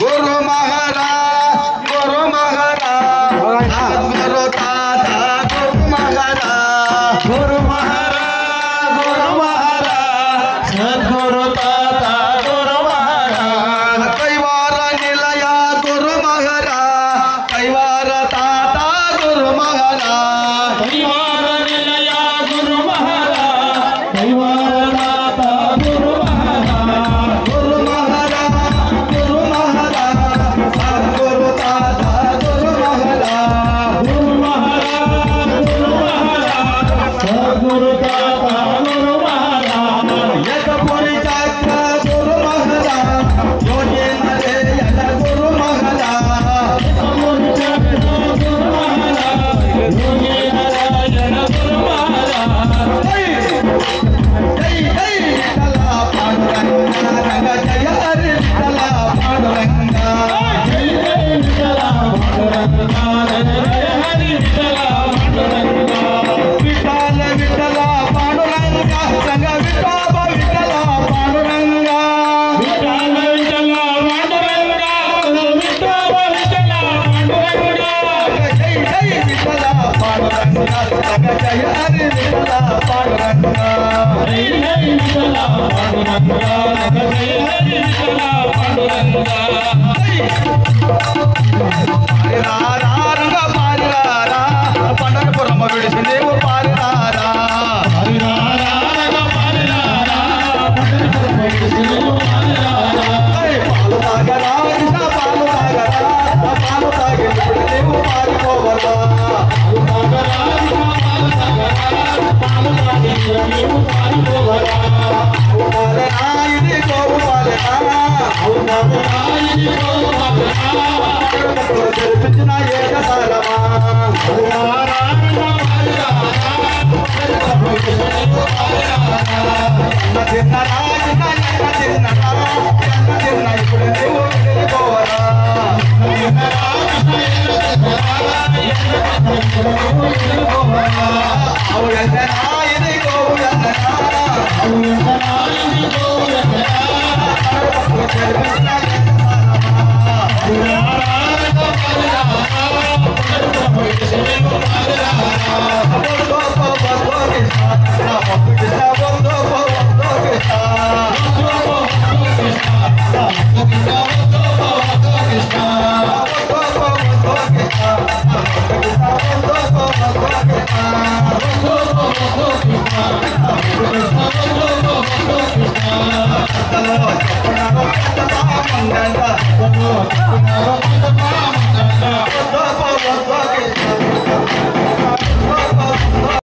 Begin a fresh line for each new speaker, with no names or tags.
गुरु महाराज गुरु दादा गुरु महाराज गुरु महाराज सद्गुरु दादा गुरु महाराज कैवार निलय गुरु महाराज कैवार दादा गुरु महाराज कैवार निलय गुरु महाराज कैवार दादा गुरु महाराज गुरु महाराज सद्गुरु दादा गुरु महाराज गुरु महाराज सद्गुरु दादा गुरु महाराज यज्ञपुरी चक्र गुरु महाराज योगेंद्र यज्ञ गुरु महाराज यज्ञपुरी चक्र गुरु महाराज योगेंद्र यज्ञ गुरु महाराज जय जय विठला पांडुरंगा रंग जय हरि विठला पांडुरंगा जय जय विठला पांडुरंगा जय हरि विठला पांडुरंगा विठल विठला पांडुरंगा रंग विठोबा विठला पांडुरंगा विठल विठला पांडुरंगा विठोबा विठला पांडुरंगा जय जय विठला पांडुरंगा रंग जय हरि विठला पांडुरंगा जय जय विठला पांडुरंगा रंग जय हरि विठला पांडुरंगा पारिरारा रंग पारिरारा पंढरपुरम विडिसिदेव पारिरारा पारिरारा रंग पारिरारा पंढरपुरम विडिसिदेव पारिरारा पालु तागरा कृष्ण पालु तागरा पालु तागे विडिसिदेव पारिपोवरा पालु तागरा कृष्ण पालु तागरा पालु तागे विडिसिदेव पारिपोवरा औतारना इदि गोरु पालना औतारना इदि गोरु पालना जल्पिचना येद सालमा औतारना